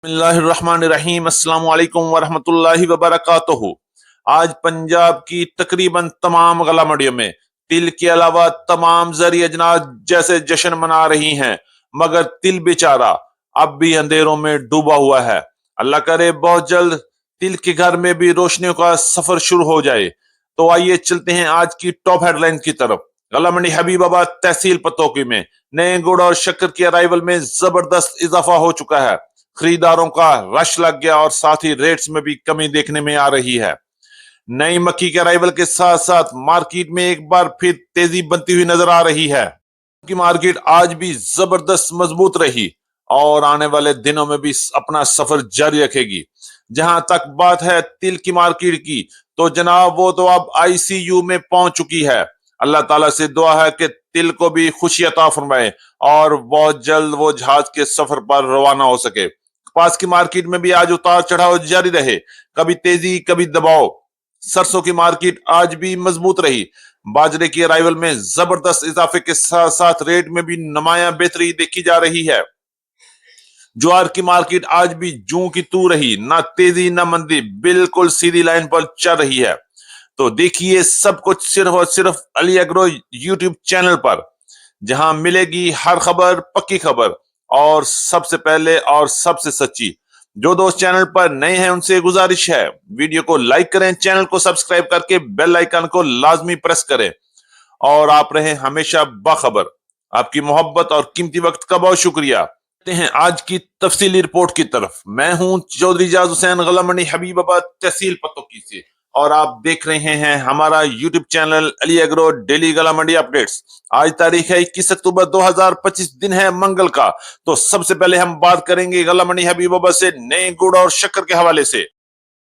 बिस्मिल्लाहिर्रहमानिर्रहीम। अस्सलाम वालेकुम वरहमतुल्लाहि वबरकातुहू। आज पंजाब की तकरीबन तमाम गला मंडियों में तिल के अलावा तमाम जरी अजनास जैसे जश्न मना रही हैं, मगर तिल बेचारा अब भी अंधेरों में डूबा हुआ है। अल्लाह करे बहुत जल्द तिल के घर में भी रोशनियों का सफर शुरू हो जाए। तो आइए चलते हैं आज की टॉप हेडलाइन की तरफ। गला मंडी हबीबाबाद तहसील पतोकी में नए गुड़ और शक्कर की अराइवल में जबरदस्त इजाफा हो चुका है। खरीदारों का रश लग गया और साथ ही रेट्स में भी कमी देखने में आ रही है। नई मक्की के अराइवल के साथ साथ मार्केट में एक बार फिर तेजी बनती हुई नजर आ रही है। की मार्केट आज भी जबरदस्त मजबूत रही और आने वाले दिनों में भी अपना सफर जारी रखेगी। जहां तक बात है तिल की मार्केट की, तो जनाब वो तो अब आईसीयू में पहुंच चुकी है। अल्लाह ताला से दुआ है कि तिल को भी खुशी अता फरमाए और बहुत जल्द वो जहाज के सफर पर रवाना हो सके। कपास की मार्केट में भी आज उतार चढ़ाव जारी रहे, कभी तेजी कभी दबाव। सरसों की मार्केट आज भी मजबूत रही। बाजरे की अराइवल में जबरदस्त इजाफे के साथ साथ रेट में भी नुमाया बेहतरी देखी जा रही है। ज्वार की मार्केट आज भी जूं की तू रही, ना तेजी ना मंदी, बिल्कुल सीधी लाइन पर चल रही है। तो देखिए सब कुछ सिर्फ और सिर्फ अली एग्रो यूट्यूब चैनल पर, जहां मिलेगी हर खबर पक्की खबर और सबसे पहले और सबसे सच्ची। जो दोस्त चैनल पर नए हैं उनसे गुजारिश है वीडियो को लाइक करें, चैनल को सब्सक्राइब करके बेल आइकन को लाजमी प्रेस करें और आप रहें हमेशा बाखबर। आपकी मोहब्बत और कीमती वक्त का बहुत शुक्रिया। हैं आज की तफसीली रिपोर्ट की तरफ। मैं हूं चौधरी जाज हुसैन, गला मंडी हबीबाबाद तहसील पतोकी से, और आप देख रहे हैं हमारा YouTube channel Ali agro daily गला मंडी अपडेट्स। आज तारीख है 21 अक्टूबर 2025, दिन है मंगल का। तो सबसे पहले हम बात करेंगे गला मंडी हबीबाबाद से नए गुड़ और शक्कर के हवाले से।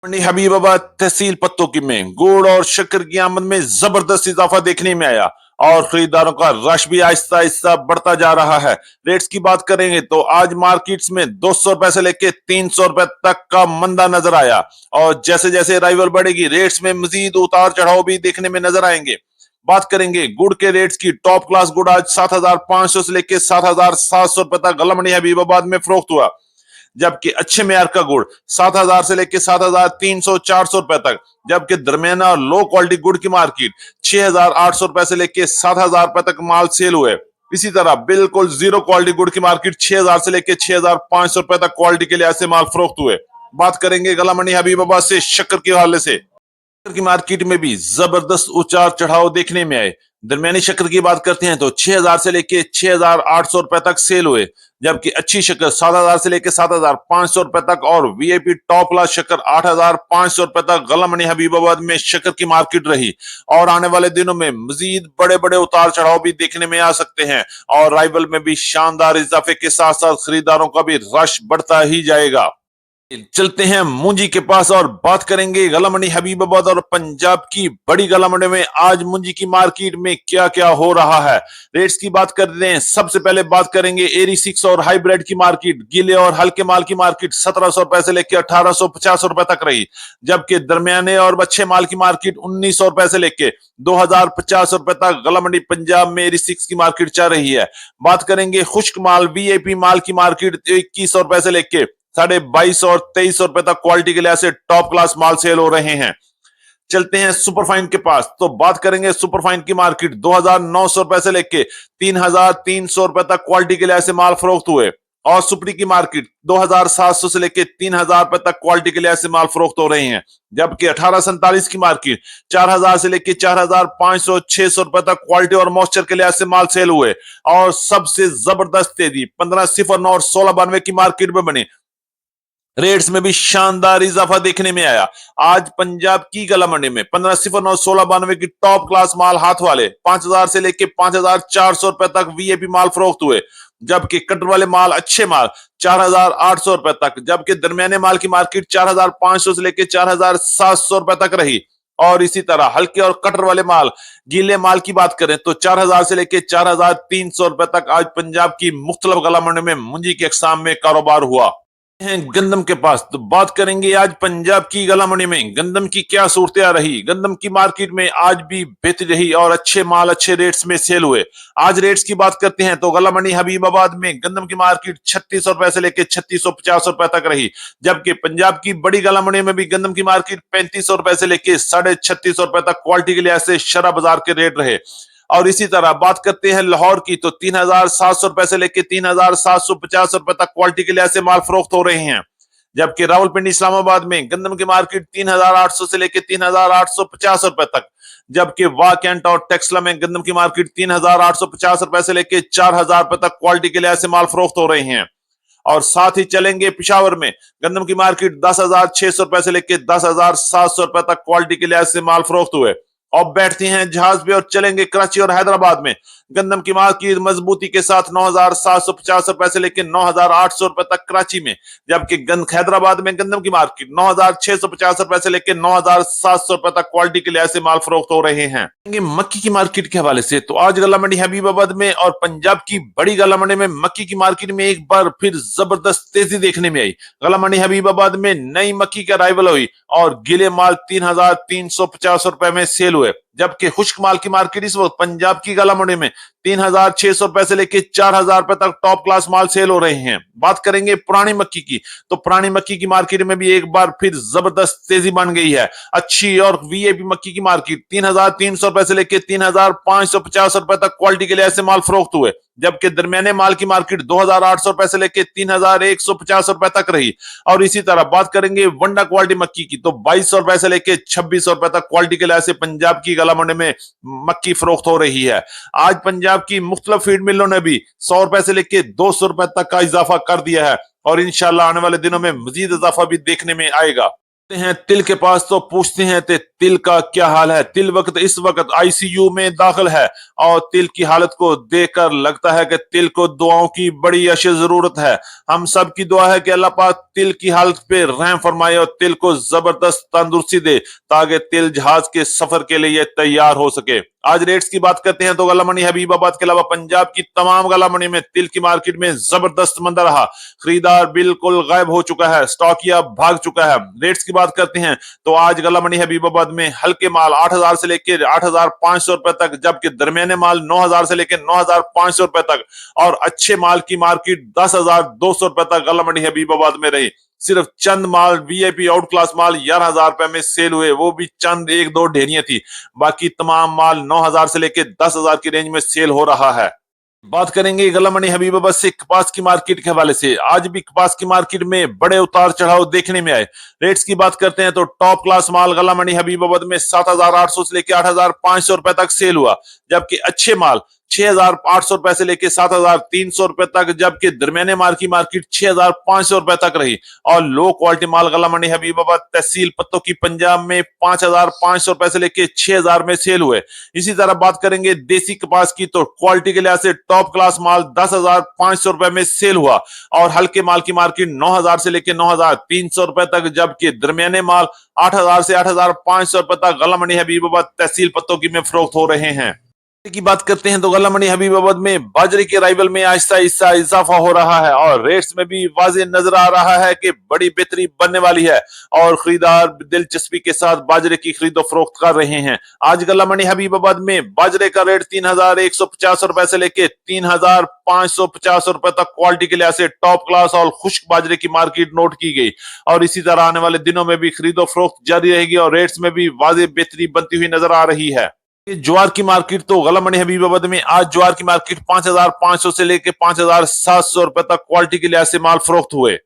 मंडी हबीबाबाद तहसील पत्तोकी में गुड़ और शक्कर की आमद में जबरदस्त इजाफा देखने में आया और खरीदारों का रश भी आहिस्ता आहिस्ता बढ़ता जा रहा है। रेट्स की बात करेंगे तो आज मार्केट्स में 200 रुपए से लेके 300 रुपए तक का मंदा नजर आया और जैसे जैसे अराइवल बढ़ेगी रेट्स में मजीद उतार चढ़ाव भी देखने में नजर आएंगे। बात करेंगे गुड़ के रेट्स की। टॉप क्लास गुड़ आज 7,500 से लेके 7,700 रुपए तक गला मंडी हबीबाबाद में फरोख्त हुआ, जबकि अच्छे मेयार का गुड़ 7,000 से लेकर 7,300 400 रुपए तक, जबकि दरमियाना और लो क्वालिटी गुड़ की मार्केट 6,800 रुपए से लेकर 7,000 रुपए तक माल सेल हुए। इसी तरह बिल्कुल जीरो क्वालिटी गुड़ की मार्केट 6,000 से लेकर 6,500 रुपए तक क्वालिटी के लिहाज से माल फरोख्त हुए। बात करेंगे गला मंडी हबीबाबाद से शक्कर के हवाले से। शक्कर की मार्केट में भी जबरदस्त उतार चढ़ाव देखने में आए। दरमियानी शक्कर की बात करते हैं तो 6,000 से लेके 6,800 रुपए तक सेल हुए, जबकि अच्छी शक्कर 7,000 से लेके 7,500 रुपए तक और वीआईपी टॉप क्लास शक्कर 8,500 रुपए तक गला मंडी हबीबाबाद में शक्कर की मार्केट रही। और आने वाले दिनों में मजीद बड़े बड़े उतार चढ़ाव भी देखने में आ सकते हैं और राइवल में भी शानदार इजाफे के साथ साथ खरीदारों का भी रश बढ़ता ही जाएगा। चलते हैं मुंजी के पास और बात करेंगे गला मंडी हबीबाबाद और पंजाब की बड़ी गला मंडी में आज मुंजी की मार्केट में क्या क्या हो रहा है। रेट्स की बात करते हैं। सबसे पहले बात करेंगे एरी 6 और हाइब्रिड की मार्केट। गीले और हल्के माल की मार्केट 1,700 रुपए से लेकर 1,850 रुपए तक रही, जबकि दरमियाने और अच्छे माल की मार्केट 1,900 रुपए से लेकर 2,050 रुपए तक गला मंडी पंजाब में एरी 6 की मार्केट चल रही है। बात करेंगे खुश्क माल वीआईपी माल की मार्केट 2,100 रुपए से लेकर 22,500 और 2,300 रुपए तक क्वालिटी के लिहाज से टॉप क्लास माल सेल हो रहे हैं। चलते हैं सुपरफाइन के पास, तो बात करेंगे सुपरफाइन की मार्केट 2,900 रुपए से लेके 3,300 रुपए तक क्वालिटी के लिहाज से माल फरोख्त हुए और सुपरी की मार्केट 2,700 से लेके 3,000 रुपए तक क्वालिटी के लिहाज से माल फरोख्त हो रहे हैं, जबकि 1847 की मार्केट 4,000 से लेके 4,500 600 रुपए तक क्वालिटी और मॉइस्चर के लिहाज से माल सेल हुए। और सबसे जबरदस्त तेजी 1509 और 1692 की मार्केट में बनी। रेट्स में भी शानदार इजाफा देखने में आया। आज पंजाब की गला मंडी में 1509 1692 की टॉप क्लास माल हाथ वाले 5,000 से लेके 5,400 रुपए तक वीआईपी माल फरोख्त हुए, जबकि कटर वाले माल अच्छे माल 4,800 रुपए तक, जबकि दरमियाने माल की मार्केट 4,500 से लेके 4,700 रुपए तक रही। और इसी तरह हल्के और कटर वाले माल गीले माल की बात करें तो 4,000 से लेके 4,300 रुपए तक आज पंजाब की मुख्तलिफ गला मंडी में मुंजी के अकसाम में कारोबार हुआ। हैं गंदम के पास, तो बात करेंगे आज पंजाब की गला मंडी में गंदम की क्या सूरत रही। गंदम की मार्केट में आज भी बेहतरी रही और अच्छे माल अच्छे रेट्स में सेल हुए। आज रेट्स की बात करते हैं तो गला मंडी हबीबाबाद में गंदम की मार्केट 3600 रुपए से लेकर 3650 रुपए तक रही, जबकि पंजाब की बड़ी गला मंडी में भी गंदम की मार्केट 3500 रुपए से लेकर 3650 रुपए तक क्वालिटी के लिहाज से शरा बाजार के रेट रहे। और इसी तरह बात करते हैं लाहौर की, तो 3700 रुपए से लेकर 3750 रुपए तक क्वालिटी के लिहाज से माल फरोख्त हो रहे हैं, जबकि रावलपिंडी इस्लामाबाद में गंदम की मार्केट 3800 से लेकर 3850 रुपए तक, जबकि वाह कैंट और टेक्सला में गंदम की मार्केट 3850 रुपए से लेकर 4000 रुपए तक क्वालिटी के लिहाज से माल फरोख्त हो रहे हैं। और साथ ही चलेंगे पिशावर में गंदम की मार्केट 10,600 रुपए से लेकर 10,700 रुपए तक क्वालिटी के लिहाज से माल फरोख्त हुए। अब बैठते हैं जहाज पे और चलेंगे कराची और हैदराबाद में गंदम की मार्केट मजबूती के साथ 9,750 रुपए से लेकर 9,800 रुपए तक कराची में, जबकि हैदराबाद में गंदम की मार्केट 9,650 रुपए से लेकर 9,700 रुपए तक क्वालिटी के लिहाज से माल फरोख्त हो रहे हैं। मक्की की मार्केट के हवाले से तो आज गला मंडी हबीबाबाद में और पंजाब की बड़ी गला मंडी में मक्की की मार्केट में एक बार फिर जबरदस्त तेजी देखने में आई। गला मंडी हबीबाबाद में नई मक्की का अराइवल हुई और गिले माल 3,350 रुपए में सेल हुए, जबकि खुश्क माल की मार्केट इस वक्त पंजाब की गला मंडी में 3,600 रुपए से लेकर 4,000 रुपए तक टॉप क्लास माल सेल हो रहे हैं। बात करेंगे पुरानी मक्की की, तो पुरानी मक्की की मार्केट में भी एक बार फिर जबरदस्त तेजी बन गई है। अच्छी और वीआईपी मक्की की मार्केट 3,300 रुपए से लेकर 3,550 रुपए तक क्वालिटी के लिहाज से माल फरोख्त हुए, जबकि दरमियाने माल की मार्केट 2,800 रुपए से लेकर 3,150 रुपए तक रही। और इसी तरह बात करेंगे वंडा क्वालिटी मक्की की, तो 2,200 रुपए से लेकर 2,600 रुपए तक क्वालिटी के लिहाज से पंजाब की गला मंडी में मक्की फरोख्त हो रही है। आज पंजाब की मुख्तलिफ फीड मिलों ने भी 100 रुपए से लेकर 200 रुपए तक का इजाफा कर दिया है और इंशाल्लाह आने वाले दिनों में मजीद इजाफा भी देखने में आएगा। हैं तिल के पास तो पूछते हैं तिल का क्या हाल है। तिल इस वक्त आईसीयू में दाखिल है और तिल की हालत को देखकर लगता है कि तिल को दुआओं की बड़ी अशद जरूरत है। हम सब की दुआ है कि अल्लाह पाक तिल की हालत पे रहम फरमाए और तिल को जबरदस्त तंदुरुस्ती दे ताकि तिल जहाज के सफर के लिए तैयार हो सके। आज रेट्स की बात करते हैं तो गला मंडी हबीबाबाद के अलावा पंजाब की तमाम गला मंडी में तिल की मार्केट में जबरदस्त मंदा रहा। खरीदार बिल्कुल गायब हो चुका है, स्टॉकिया भाग चुका है। रेट्स की बात करते हैं तो आज गला मंडी हबीबाबाद में हल्के माल 8,000 से लेकर 8,500 रुपए तक, जबकि दरमियाने माल 9,000 से लेकर 9,500 रुपए तक और अच्छे माल की मार्केट 10,200 रुपए तक गला मंडी हबीबाबाद में रही। सिर्फ चंद माल वीआईपी आउट क्लास माल 11,000 रुपए में सेल हुए, वो भी चंद एक दो ढेरियां थी। बाकी तमाम माल 9,000 से लेकर 10,000 की रेंज में सेल हो रहा है। बात करेंगे गला मंडी हबीबाबाद से कपास की मार्केट के हवाले से। आज भी कपास की मार्केट में बड़े उतार चढ़ाव देखने में आए। रेट्स की बात करते हैं तो टॉप क्लास माल गला मंडी हबीबाबाद में 7,800 से लेकर 8,500 रुपए तक सेल हुआ, जबकि अच्छे माल 6,800 रुपए से लेकर 7,300 रुपए तक, जबकि दरमियाने माल की मार्केट 6,500 रुपए तक रही। और लो क्वालिटी माल गला मंडी हबीबाबाद तहसील पत्तों की पंजाब में 5,500 रुपए से लेकर 6,000 में सेल हुए। इसी तरह बात करेंगे देसी कपास की, तो क्वालिटी के लिहाज से टॉप क्लास माल 10,500 रुपए में सेल हुआ और हल्के माल की मार्केट 9,000 से लेकर 9,300 रुपए तक, जबकि दरमियाने माल 8,000 से 8,500 रुपए तक गला मंडी हबीबाबाद तहसील पत्तों की में फरोख्त हो रहे हैं। की बात करते हैं तो गला मंडी हबीबाबाद में बाजरे के अराइवल में आहिस्ता आहिस्ता इजाफा हो रहा है और रेट्स में भी वाज़ेह नजर आ रहा है कि बड़ी बेहतरी बनने वाली है और खरीदार दिलचस्पी के साथ बाजरे की खरीदो फरोख्त कर रहे हैं। आज गला मंडी हबीबाबाद में बाजरे का रेट 3,150 रुपए से लेके 3,550 रुपए तक क्वालिटी के लिहाज से टॉप क्लास और खुश्क बाजरे की मार्केट नोट की गई और इसी तरह आने वाले दिनों में भी खरीदो फरोख्त जारी रहेगी और रेट्स में भी वाज़ेह बेहतरी बनती हुई नजर आ रही है। ज्वार की मार्केट तो गला मंडी हबीबाबाद में आज ज्वार की मार्केट 5,500 से लेकर 5,700 रुपए तक क्वालिटी के लिहाज से माल फरोख्त हुए।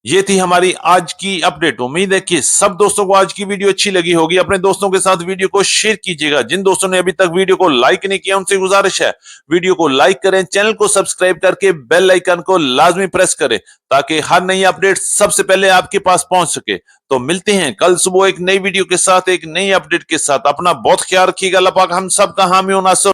ये थी हमारी आज की अपडेट। उम्मीद है कि सब दोस्तों को आज की वीडियो अच्छी लगी होगी। अपने दोस्तों के साथ वीडियो को शेयर कीजिएगा। जिन दोस्तों ने अभी तक वीडियो को लाइक नहीं किया उनसे गुजारिश है वीडियो को लाइक करें, चैनल को सब्सक्राइब करके बेल आइकन को लाजमी प्रेस करें ताकि हर नई अपडेट सबसे पहले आपके पास पहुंच सके। तो मिलते हैं कल सुबह एक नई वीडियो के साथ, एक नई अपडेट के साथ। अपना बहुत ख्याल रखिएगा। अल्लाह पाक हम सब का हामी और नासर